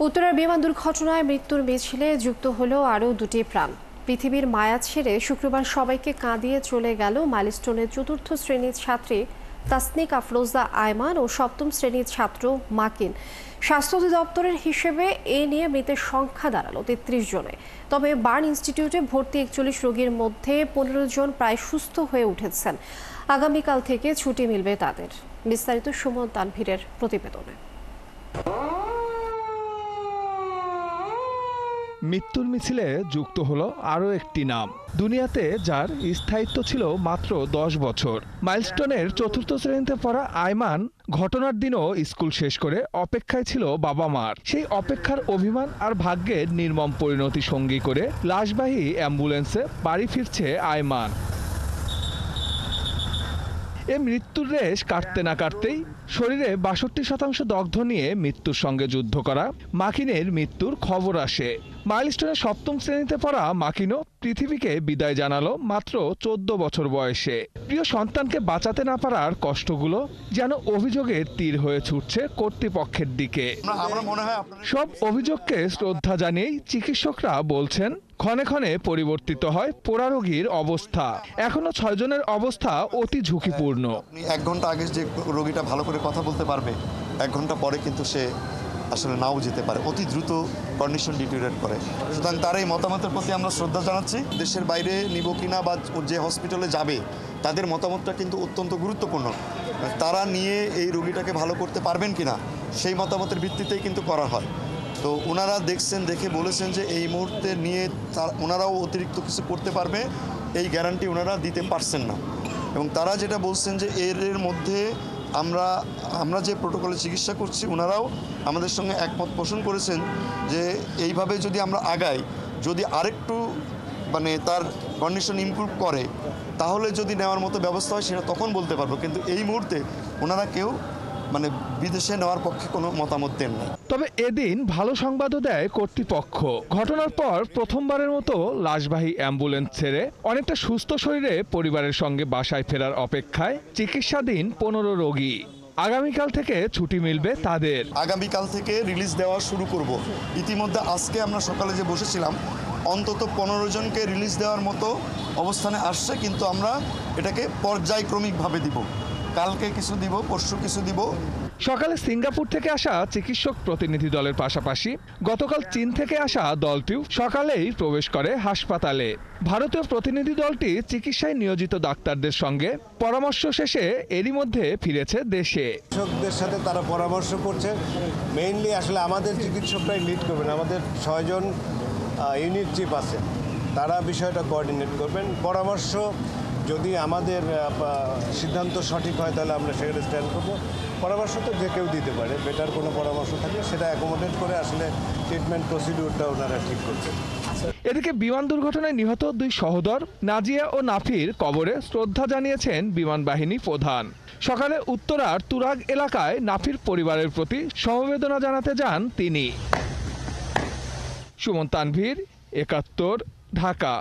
উত্তরার বিমান দুর্ঘটনায় মৃত্যুর মিছিলে যুক্ত হলো আরও দুটি প্রাণ। পৃথিবীর মায়া ছেড়ে শুক্রবার সবাইকে কাঁদিয়ে চলে গেল মাইলস্টোনের চতুর্থ শ্রেণীর ছাত্রী তাসনিক আফরোজা আয়মান ও সপ্তম শ্রেণীর ছাত্র মাকিন। স্বাস্থ্য অধিদপ্তরের হিসেবে এ নিয়ে মৃতের সংখ্যা দাঁড়ালো ৩৩ জনে। তবে বার্ন ইনস্টিটিউটে ভর্তি ৪১ রোগীর মধ্যে ১৫ জন প্রায় সুস্থ হয়ে উঠেছেন। আগামীকাল থেকে ছুটি মিলবে তাদের। বিস্তারিত সুমন তানভীরের প্রতিবেদনে। মৃত্যুর মিছিলে যুক্ত হলো আরও একটি নাম, দুনিয়াতে যার স্থায়িত্ব ছিল মাত্র ১০ বছর। মাইলস্টোনের চতুর্থ শ্রেণীতে পড়া আয়মান ঘটনার দিনও স্কুল শেষ করে অপেক্ষায় ছিল বাবা মার। সেই অপেক্ষার অভিমান আর ভাগ্যের নির্মম পরিণতি সঙ্গী করে লাশবাহী অ্যাম্বুলেন্সে বাড়ি ফিরছে আয়মান। এ মৃত্যুর রেশ কাটতে না কাটতেই শরীরে ৬২% দগ্ধ নিয়ে মৃত্যুর সঙ্গে যুদ্ধ করা মাকিনের মৃত্যুর খবর আসে। মাইলস্টোনের সপ্তম শ্রেণীতে পড়া মাকিনও পৃথিবীকে বিদায় জানালো মাত্র ১৪ বছর বয়সে। প্রিয় সন্তানকে বাঁচাতে না পারার কষ্টগুলো যেন অভিযোগের তীর হয়ে ছুটছে কর্তৃপক্ষের দিকে। সব অভিযোগকে শ্রদ্ধা জানিয়েই চিকিৎসকরা বলছেন, ক্ষণে ক্ষণে পরিবর্তিত হয় পোড়া রোগীর অবস্থা। এখনো ৬ জনের অবস্থা অতি ঝুঁকিপূর্ণ। ১ ঘন্টা আগে যে রোগীটা ভালো করে কথা বলতে পারবে, ১ ঘন্টা পরে কিন্তু সে আসলে নাও যেতে পারে, অতি দ্রুত কন্ডিশন ডিটেরিয়েট করে। সুতরাং তার এই মতামতের প্রতি আমরা শ্রদ্ধা জানাচ্ছি। দেশের বাইরে নিব কিনা বা যে হসপিটালে যাবে তাদের মতামতটা কিন্তু অত্যন্ত গুরুত্বপূর্ণ। তারা নিয়ে এই রোগীটাকে ভালো করতে পারবেন কিনা সেই মতামতের ভিত্তিতেই কিন্তু করা হয়। তো ওনারা দেখছেন, দেখে বলেছেন যে এই মুহূর্তে নিয়ে ওনারাও অতিরিক্ত কিছু করতে পারবে এই গ্যারান্টি ওনারা দিতে পারছেন না। এবং তারা যেটা বলছেন যে এর মধ্যে আমরা যে প্রোটোকলে চিকিৎসা করছি ওনারাও আমাদের সঙ্গে একমত পোষণ করেছেন যে এইভাবে যদি আমরা আগাই, যদি আরেকটু তার কন্ডিশন ইমপ্রুভ করে তাহলে যদি নেওয়ার মতো ব্যবস্থা হয় সেটা তখন বলতে পারবো। কিন্তু এই মুহূর্তে ওনারা কেউ বিদেশে নেওয়ার পক্ষে কোনো মতামত দেন না। তবে এদিন ভালো সংবাদও দেয় কর্তৃপক্ষ। ঘটনার পর প্রথমবারের মতো লাশবাহী অ্যাম্বুলেন্স ছেড়ে অনেকটা সুস্থ শরীরে পরিবারের সঙ্গে বাসায় ফেরার অপেক্ষায় চিকিৎসাধীন ১৫ রোগী। আগামীকাল থেকে ছুটি মিলবে তাদের। আগামীকাল থেকে রিলিজ দেওয়া শুরু করব। ইতিমধ্যে আজকে আমরা সকালে যে বসেছিলাম অন্তত ১৫ জনকে রিলিজ দেওয়ার মতো অবস্থানে আসছে, কিন্তু আমরা এটাকে পর্যায়ক্রমিকভাবে দিব। কালকে কিছু দিব, পরশু কিছু দিব। সকালে সিঙ্গাপুর থেকে আসা চিকিৎসক প্রতিনিধি দলের পাশাপাশি গতকাল চীন থেকে আসা দলটিও সকালেই প্রবেশ করে হাসপাতালে। ভারতীয় প্রতিনিধি দলটি চিকিৎসায় নিয়োজিত ডাক্তারদের সঙ্গে পরামর্শ শেষে এরই মধ্যে ফিরেছে দেশে। চিকিৎসকদের সাথে তারা পরামর্শ করছে। মেইনলি আসলে আমাদের চিকিৎসকরাই লিড করবেন। আমাদের ৬ জন ইউনিট চিফ আছেন, তারা বিষয়টা কোঅর্ডিনেট করবেন। পরামর্শ যদি আমাদের সিদ্ধান্ত সঠিক হয় তাহলে আমরা সেখানে স্ট্যান্ড করবো। পরামর্শ তো যে কেউ দিতে পারে, বেটার কোনো পরামর্শ থাকলে সেটা অ্যাকোমোডেট করে আসলে ট্রিটমেন্ট প্রসিডিউরটা ওনারা ঠিক করছেন। এদিকে বিমান দুর্ঘটনায় নিহত ২ সহোদর নাজিয়া ও নাফির কবরে শ্রদ্ধা জানিয়েছেন বিমান বাহিনী প্রধান। সকালে উত্তরার তুরাগ এলাকায় নাফির পরিবারের প্রতি সমবেদনা জানাতে যান তিনি। সুমন তানভীর, ৭১, ঢাকা।